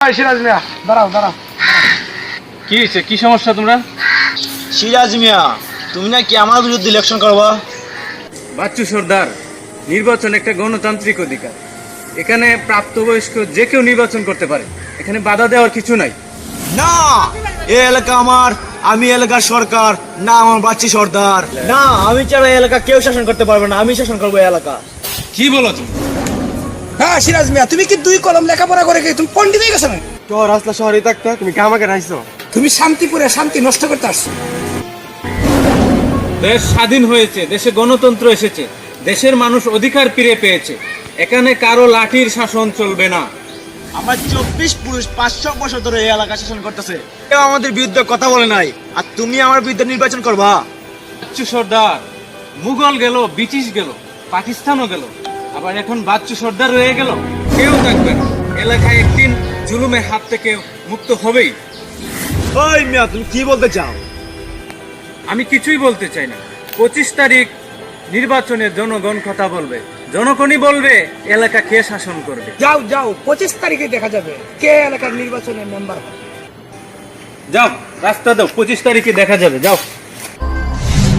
সিরাজ মিয়া দাঁড়াও দাঁড়াও। কি হয়েছে? কি সমস্যা তোমরা? সিরাজ মিয়া, তুমি নাকি আমার বিরুদ্ধে ইলেকশন করবা? বাচ্চু সর্দার, নির্বাচন একটা গণতান্ত্রিক অধিকার। এখানে প্রাপ্তবয়স্ক যে কেউ নির্বাচন করতে পারে, এখানে বাধা দেওয়ার কিছু নাই। না, এই এলাকা আমার, আমি এলাকার সরকার, না আমার বাচ্চি সর্দার। না, আমি ছাড়া এই এলাকা কেউ শাসন করতে পারবে না, আমি শাসন করবো এই এলাকা। কি বলো তুমি? হ্যাঁ সিরাজ মিয়া, তুমি কি দুই কলম লেখাপড়া করে কি তুমি পণ্ডিত হয়ে গেছো না? তোর রাস্তা শহরে থাকতো, তুমি কে আমাকে রাইছো? তুমি শান্তিপুরে শান্তি নষ্ট করতে আসছো। দেশ স্বাধীন হয়েছে, দেশে গণতন্ত্র এসেছে, দেশের মানুষ অধিকার ফিরে পেয়েছে। এখানে কারো লাঠির শাসন চলবে না। আমার 24 পুরুষ 500 বছর ধরে এই এলাকা শাসন করতেছে, কেউ আমাদের বিরুদ্ধে কথা বলে নাই, আর তুমি আমার বিরুদ্ধে নির্বাচন করবা? বাচ্চু সর্দার, মুঘল গেল, ব্রিটিশ গেল, পাকিস্তানও গেল, আবার এখন বাচ্চু সর্দার রয়ে গেল। কেউ থাকবে না, এলাকায় একদিন জুলুমের হাত থেকে মুক্ত হবেই। ওই মিয়া, তুমি কি বলতে চাও? আমি কিছুই বলতে চাই না। 25 তারিখ নির্বাচনে জনগণ কথা বলবে, জনগণই বলবে এলাকা কে শাসন করবে। যাও যাও, 25 তারিখে দেখা যাবে কে এলাকার নির্বাচনের মেম্বার হবে। যাও, রাস্তা দাও, 25 তারিখে দেখা যাবে। যাও।